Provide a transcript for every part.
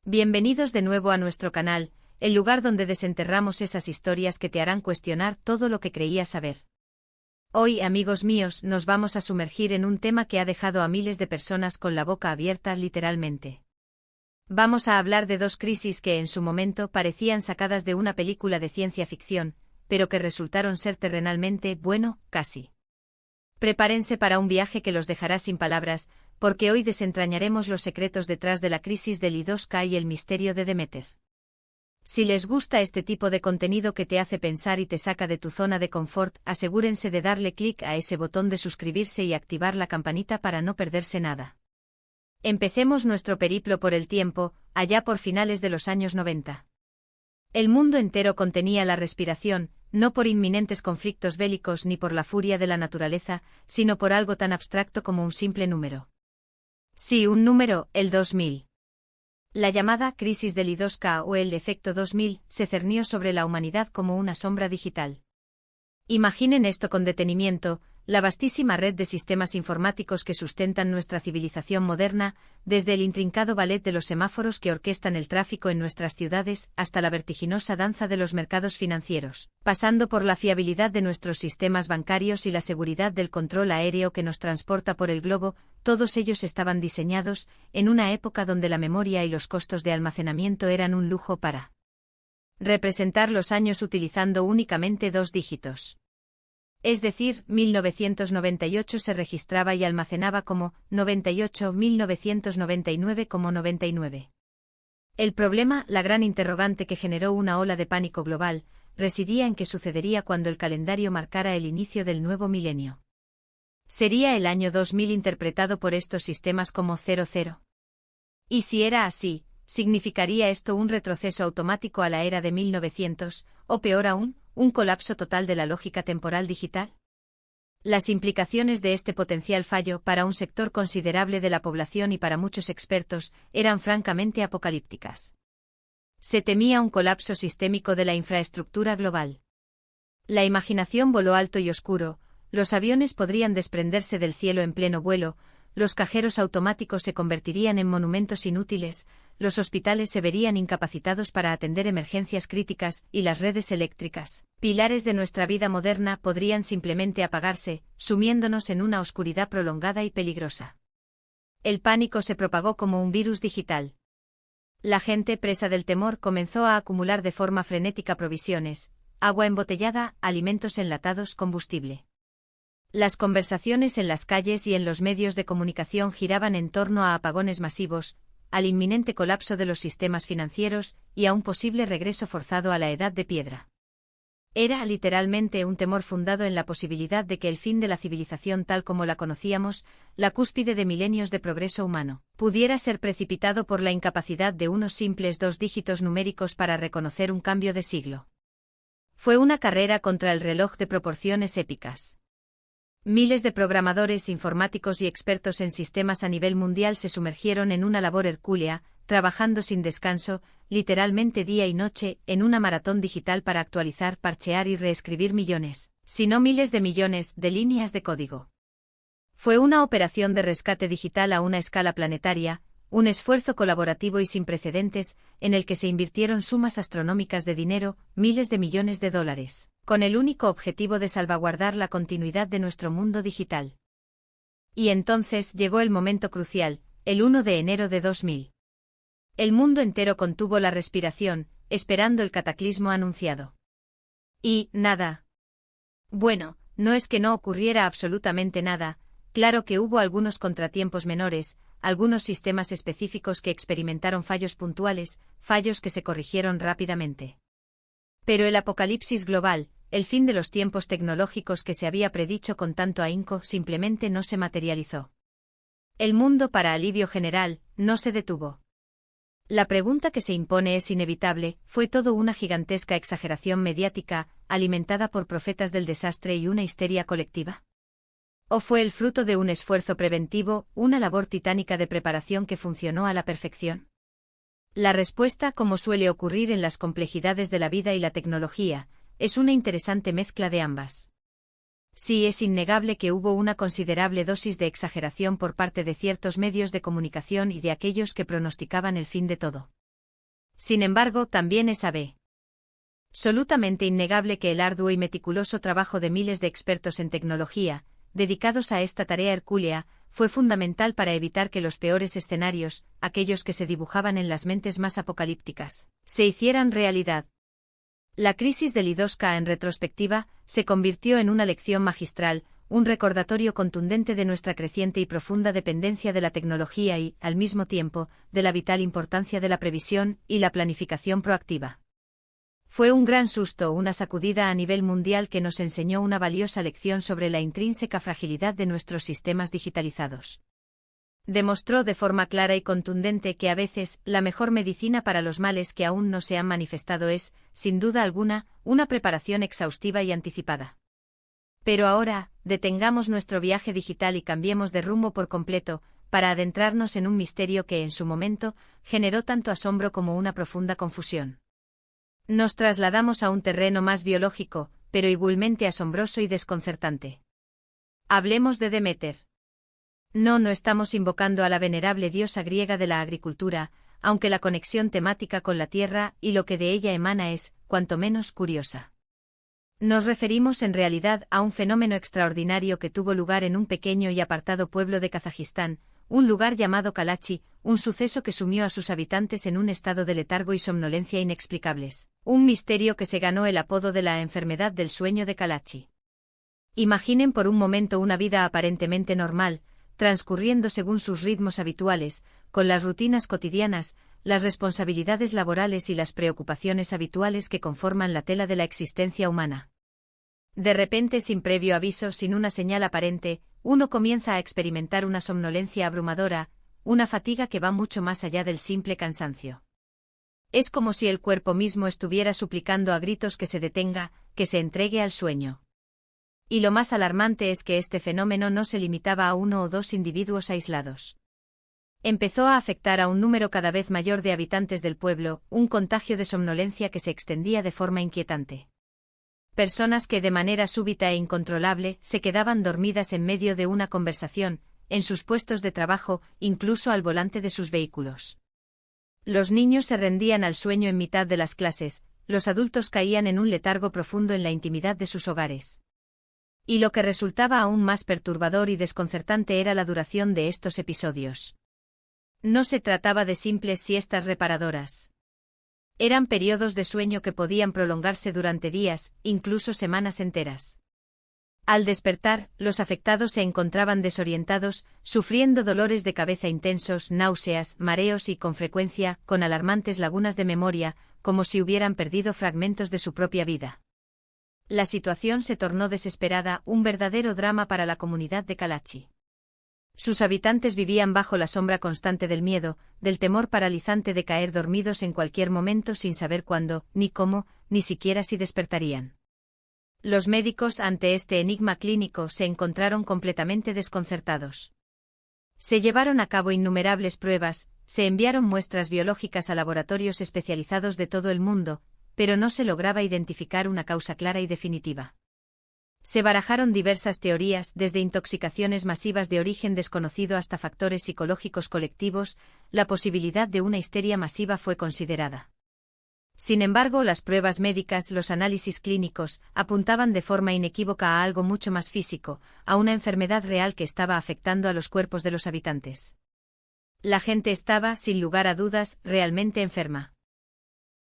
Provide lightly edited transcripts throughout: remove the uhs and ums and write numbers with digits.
Bienvenidos de nuevo a nuestro canal, el lugar donde desenterramos esas historias que te harán cuestionar todo lo que creías saber. Hoy, amigos míos, nos vamos a sumergir en un tema que ha dejado a miles de personas con la boca abierta literalmente. Vamos a hablar de dos crisis que en su momento parecían sacadas de una película de ciencia ficción, pero que resultaron ser terrenalmente, bueno, casi. Prepárense para un viaje que los dejará sin palabras, porque hoy desentrañaremos los secretos detrás de la crisis del I2K y el misterio de Demeter. Si les gusta este tipo de contenido que te hace pensar y te saca de tu zona de confort, asegúrense de darle clic a ese botón de suscribirse y activar la campanita para no perderse nada. Empecemos nuestro periplo por el tiempo, allá por finales de los años 90. El mundo entero contenía la respiración, no por inminentes conflictos bélicos ni por la furia de la naturaleza, sino por algo tan abstracto como un simple número. Sí, un número, el 2000. La llamada crisis del I2K o el efecto 2000 se cernió sobre la humanidad como una sombra digital. Imaginen esto con detenimiento, la vastísima red de sistemas informáticos que sustentan nuestra civilización moderna, desde el intrincado ballet de los semáforos que orquestan el tráfico en nuestras ciudades hasta la vertiginosa danza de los mercados financieros, pasando por la fiabilidad de nuestros sistemas bancarios y la seguridad del control aéreo que nos transporta por el globo, todos ellos estaban diseñados en una época donde la memoria y los costos de almacenamiento eran un lujo para representar los años utilizando únicamente 2 dígitos. Es decir, 1998 se registraba y almacenaba como 98, 1999 como 99. El problema, la gran interrogante que generó una ola de pánico global, residía en qué sucedería cuando el calendario marcara el inicio del nuevo milenio. ¿Sería el año 2000 interpretado por estos sistemas como 00? Y si era así, ¿significaría esto un retroceso automático a la era de 1900, o peor aún, un colapso total de la lógica temporal digital? Las implicaciones de este potencial fallo para un sector considerable de la población y para muchos expertos eran francamente apocalípticas. Se temía un colapso sistémico de la infraestructura global. La imaginación voló alto y oscuro, los aviones podrían desprenderse del cielo en pleno vuelo, los cajeros automáticos se convertirían en monumentos inútiles, los hospitales se verían incapacitados para atender emergencias críticas y las redes eléctricas, pilares de nuestra vida moderna, podrían simplemente apagarse, sumiéndonos en una oscuridad prolongada y peligrosa. El pánico se propagó como un virus digital. La gente, presa del temor, comenzó a acumular de forma frenética provisiones, agua embotellada, alimentos enlatados, combustible. Las conversaciones en las calles y en los medios de comunicación giraban en torno a apagones masivos, al inminente colapso de los sistemas financieros y a un posible regreso forzado a la edad de piedra. Era literalmente un temor fundado en la posibilidad de que el fin de la civilización tal como la conocíamos, la cúspide de milenios de progreso humano, pudiera ser precipitado por la incapacidad de unos simples 2 dígitos numéricos para reconocer un cambio de siglo. Fue una carrera contra el reloj de proporciones épicas. Miles de programadores informáticos y expertos en sistemas a nivel mundial se sumergieron en una labor hercúlea, trabajando sin descanso, literalmente día y noche, en una maratón digital para actualizar, parchear y reescribir millones, si no miles de millones, de líneas de código. Fue una operación de rescate digital a una escala planetaria, un esfuerzo colaborativo y sin precedentes, en el que se invirtieron sumas astronómicas de dinero, miles de millones de dólares, con el único objetivo de salvaguardar la continuidad de nuestro mundo digital. Y entonces llegó el momento crucial, el 1 de enero de 2000. El mundo entero contuvo la respiración, esperando el cataclismo anunciado. Y, nada. Bueno, no es que no ocurriera absolutamente nada, claro que hubo algunos contratiempos menores, algunos sistemas específicos que experimentaron fallos puntuales, fallos que se corrigieron rápidamente. Pero el apocalipsis global, el fin de los tiempos tecnológicos que se había predicho con tanto ahínco, simplemente no se materializó. El mundo, para alivio general, no se detuvo. La pregunta que se impone es inevitable, ¿fue todo una gigantesca exageración mediática, alimentada por profetas del desastre y una histeria colectiva? ¿O fue el fruto de un esfuerzo preventivo, una labor titánica de preparación que funcionó a la perfección? La respuesta, como suele ocurrir en las complejidades de la vida y la tecnología, es una interesante mezcla de ambas. Sí, es innegable que hubo una considerable dosis de exageración por parte de ciertos medios de comunicación y de aquellos que pronosticaban el fin de todo. Sin embargo, también es absolutamente innegable que el arduo y meticuloso trabajo de miles de expertos en tecnología, dedicados a esta tarea hercúlea, fue fundamental para evitar que los peores escenarios, aquellos que se dibujaban en las mentes más apocalípticas, se hicieran realidad. La crisis del I-2K en retrospectiva se convirtió en una lección magistral, un recordatorio contundente de nuestra creciente y profunda dependencia de la tecnología y, al mismo tiempo, de la vital importancia de la previsión y la planificación proactiva. Fue un gran susto, una sacudida a nivel mundial que nos enseñó una valiosa lección sobre la intrínseca fragilidad de nuestros sistemas digitalizados. Demostró de forma clara y contundente que a veces, la mejor medicina para los males que aún no se han manifestado es, sin duda alguna, una preparación exhaustiva y anticipada. Pero ahora, detengamos nuestro viaje digital y cambiemos de rumbo por completo, para adentrarnos en un misterio que en su momento, generó tanto asombro como una profunda confusión. Nos trasladamos a un terreno más biológico, pero igualmente asombroso y desconcertante. Hablemos de Deméter. No estamos invocando a la venerable diosa griega de la agricultura, aunque la conexión temática con la tierra y lo que de ella emana es, cuanto menos, curiosa. Nos referimos en realidad a un fenómeno extraordinario que tuvo lugar en un pequeño y apartado pueblo de Kazajistán, un lugar llamado Kalachi, un suceso que sumió a sus habitantes en un estado de letargo y somnolencia inexplicables, un misterio que se ganó el apodo de la enfermedad del sueño de Kalachi. Imaginen por un momento una vida aparentemente normal, transcurriendo según sus ritmos habituales, con las rutinas cotidianas, las responsabilidades laborales y las preocupaciones habituales que conforman la tela de la existencia humana. De repente, sin previo aviso, sin una señal aparente, uno comienza a experimentar una somnolencia abrumadora, una fatiga que va mucho más allá del simple cansancio. Es como si el cuerpo mismo estuviera suplicando a gritos que se detenga, que se entregue al sueño. Y lo más alarmante es que este fenómeno no se limitaba a uno o dos individuos aislados. Empezó a afectar a un número cada vez mayor de habitantes del pueblo, un contagio de somnolencia que se extendía de forma inquietante. Personas que de manera súbita e incontrolable se quedaban dormidas en medio de una conversación, en sus puestos de trabajo, incluso al volante de sus vehículos. Los niños se rendían al sueño en mitad de las clases, los adultos caían en un letargo profundo en la intimidad de sus hogares. Y lo que resultaba aún más perturbador y desconcertante era la duración de estos episodios. No se trataba de simples siestas reparadoras. Eran periodos de sueño que podían prolongarse durante días, incluso semanas enteras. Al despertar, los afectados se encontraban desorientados, sufriendo dolores de cabeza intensos, náuseas, mareos y, con frecuencia, con alarmantes lagunas de memoria, como si hubieran perdido fragmentos de su propia vida. La situación se tornó desesperada, un verdadero drama para la comunidad de Kalachi. Sus habitantes vivían bajo la sombra constante del miedo, del temor paralizante de caer dormidos en cualquier momento sin saber cuándo, ni cómo, ni siquiera si despertarían. Los médicos ante este enigma clínico se encontraron completamente desconcertados. Se llevaron a cabo innumerables pruebas, se enviaron muestras biológicas a laboratorios especializados de todo el mundo, pero no se lograba identificar una causa clara y definitiva. Se barajaron diversas teorías, desde intoxicaciones masivas de origen desconocido hasta factores psicológicos colectivos, la posibilidad de una histeria masiva fue considerada. Sin embargo, las pruebas médicas, los análisis clínicos, apuntaban de forma inequívoca a algo mucho más físico, a una enfermedad real que estaba afectando a los cuerpos de los habitantes. La gente estaba, sin lugar a dudas, realmente enferma.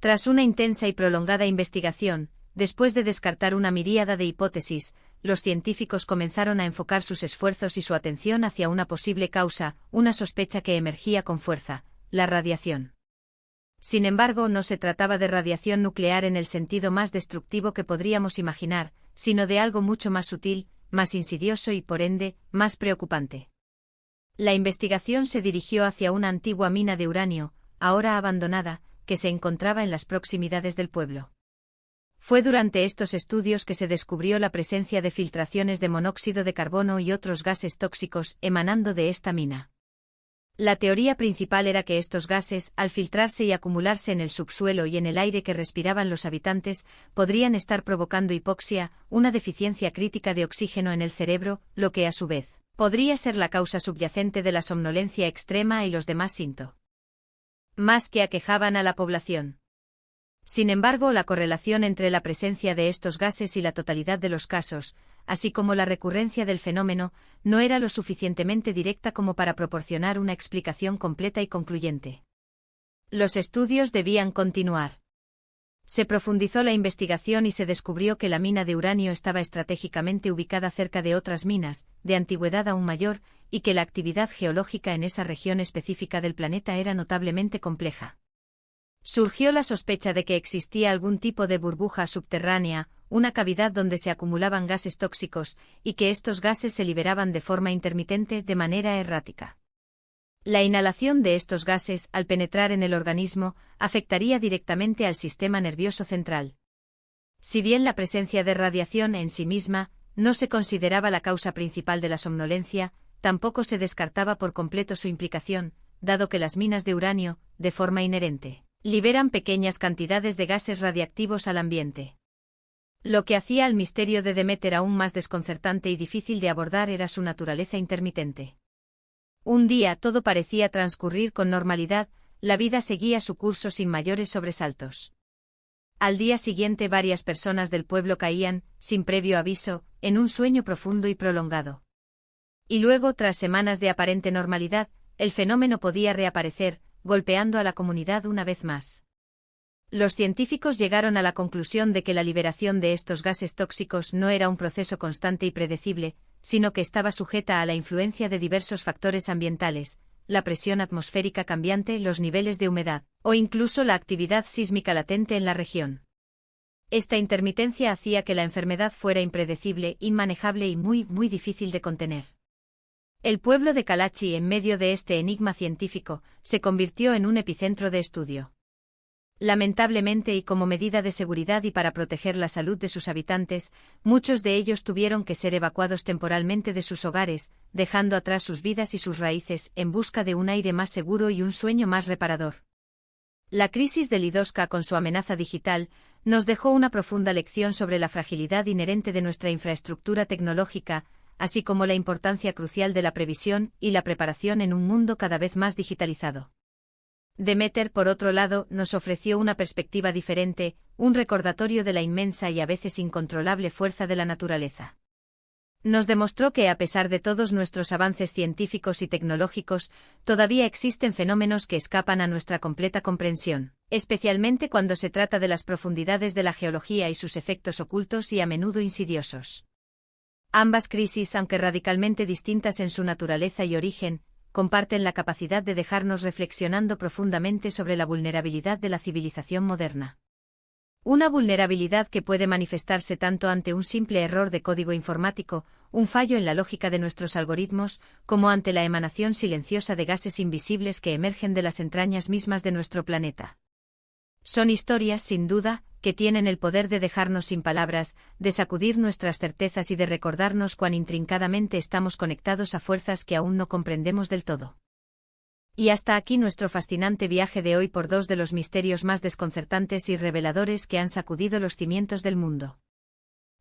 Tras una intensa y prolongada investigación, después de descartar una miríada de hipótesis, los científicos comenzaron a enfocar sus esfuerzos y su atención hacia una posible causa, una sospecha que emergía con fuerza: la radiación. Sin embargo, no se trataba de radiación nuclear en el sentido más destructivo que podríamos imaginar, sino de algo mucho más sutil, más insidioso y, por ende, más preocupante. La investigación se dirigió hacia una antigua mina de uranio, ahora abandonada, que se encontraba en las proximidades del pueblo. Fue durante estos estudios que se descubrió la presencia de filtraciones de monóxido de carbono y otros gases tóxicos emanando de esta mina. La teoría principal era que estos gases, al filtrarse y acumularse en el subsuelo y en el aire que respiraban los habitantes, podrían estar provocando hipoxia, una deficiencia crítica de oxígeno en el cerebro, lo que a su vez podría ser la causa subyacente de la somnolencia extrema y los demás síntomas. más que aquejaban a la población. Sin embargo, la correlación entre la presencia de estos gases y la totalidad de los casos, así como la recurrencia del fenómeno, no era lo suficientemente directa como para proporcionar una explicación completa y concluyente. Los estudios debían continuar. Se profundizó la investigación y se descubrió que la mina de uranio estaba estratégicamente ubicada cerca de otras minas, de antigüedad aún mayor, y que la actividad geológica en esa región específica del planeta era notablemente compleja. Surgió la sospecha de que existía algún tipo de burbuja subterránea, una cavidad donde se acumulaban gases tóxicos, y que estos gases se liberaban de forma intermitente de manera errática. La inhalación de estos gases, al penetrar en el organismo, afectaría directamente al sistema nervioso central. Si bien la presencia de radiación en sí misma no se consideraba la causa principal de la somnolencia, tampoco se descartaba por completo su implicación, dado que las minas de uranio, de forma inherente, liberan pequeñas cantidades de gases radiactivos al ambiente. Lo que hacía al misterio de Demeter aún más desconcertante y difícil de abordar era su naturaleza intermitente. Un día todo parecía transcurrir con normalidad, la vida seguía su curso sin mayores sobresaltos. Al día siguiente varias personas del pueblo caían, sin previo aviso, en un sueño profundo y prolongado. Y luego, tras semanas de aparente normalidad, el fenómeno podía reaparecer, golpeando a la comunidad una vez más. Los científicos llegaron a la conclusión de que la liberación de estos gases tóxicos no era un proceso constante y predecible, sino que estaba sujeta a la influencia de diversos factores ambientales, la presión atmosférica cambiante, los niveles de humedad, o incluso la actividad sísmica latente en la región. Esta intermitencia hacía que la enfermedad fuera impredecible, inmanejable y muy difícil de contener. El pueblo de Kalachi, en medio de este enigma científico, se convirtió en un epicentro de estudio. Lamentablemente, y como medida de seguridad y para proteger la salud de sus habitantes, muchos de ellos tuvieron que ser evacuados temporalmente de sus hogares, dejando atrás sus vidas y sus raíces, en busca de un aire más seguro y un sueño más reparador. La crisis de Lidovska, con su amenaza digital, nos dejó una profunda lección sobre la fragilidad inherente de nuestra infraestructura tecnológica, así como la importancia crucial de la previsión y la preparación en un mundo cada vez más digitalizado. Demeter, por otro lado, nos ofreció una perspectiva diferente, un recordatorio de la inmensa y a veces incontrolable fuerza de la naturaleza. Nos demostró que, a pesar de todos nuestros avances científicos y tecnológicos, todavía existen fenómenos que escapan a nuestra completa comprensión, especialmente cuando se trata de las profundidades de la geología y sus efectos ocultos y a menudo insidiosos. Ambas crisis, aunque radicalmente distintas en su naturaleza y origen, comparten la capacidad de dejarnos reflexionando profundamente sobre la vulnerabilidad de la civilización moderna. Una vulnerabilidad que puede manifestarse tanto ante un simple error de código informático, un fallo en la lógica de nuestros algoritmos, como ante la emanación silenciosa de gases invisibles que emergen de las entrañas mismas de nuestro planeta. Son historias, sin duda, que tienen el poder de dejarnos sin palabras, de sacudir nuestras certezas y de recordarnos cuán intrincadamente estamos conectados a fuerzas que aún no comprendemos del todo. Y hasta aquí nuestro fascinante viaje de hoy por dos de los misterios más desconcertantes y reveladores que han sacudido los cimientos del mundo.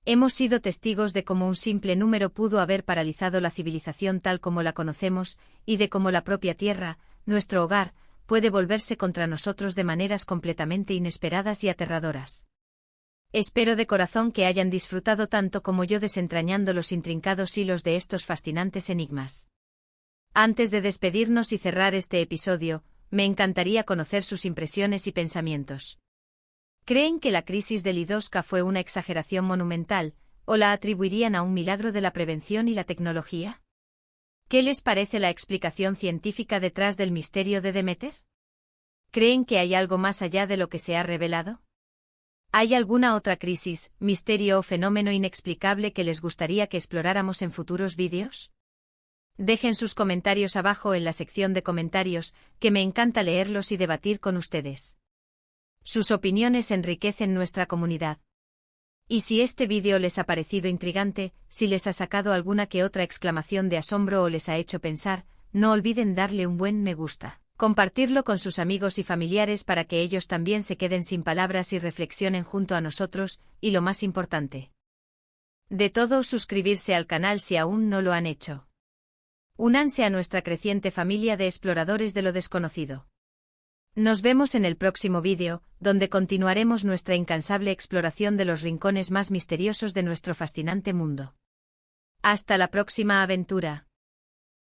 Hemos sido testigos de cómo un simple número pudo haber paralizado la civilización tal como la conocemos, y de cómo la propia Tierra, nuestro hogar, puede volverse contra nosotros de maneras completamente inesperadas y aterradoras. Espero de corazón que hayan disfrutado tanto como yo desentrañando los intrincados hilos de estos fascinantes enigmas. Antes de despedirnos y cerrar este episodio, me encantaría conocer sus impresiones y pensamientos. ¿Creen que la crisis de Lidovska fue una exageración monumental, o la atribuirían a un milagro de la prevención y la tecnología? ¿Qué les parece la explicación científica detrás del misterio de Demeter? ¿Creen que hay algo más allá de lo que se ha revelado? ¿Hay alguna otra crisis, misterio o fenómeno inexplicable que les gustaría que exploráramos en futuros vídeos? Dejen sus comentarios abajo en la sección de comentarios, que me encanta leerlos y debatir con ustedes. Sus opiniones enriquecen nuestra comunidad. Y si este vídeo les ha parecido intrigante, si les ha sacado alguna que otra exclamación de asombro o les ha hecho pensar, no olviden darle un buen me gusta, compartirlo con sus amigos y familiares para que ellos también se queden sin palabras y reflexionen junto a nosotros, y lo más importante de todo, suscribirse al canal si aún no lo han hecho. Únanse a nuestra creciente familia de exploradores de lo desconocido. Nos vemos en el próximo vídeo, donde continuaremos nuestra incansable exploración de los rincones más misteriosos de nuestro fascinante mundo. Hasta la próxima aventura.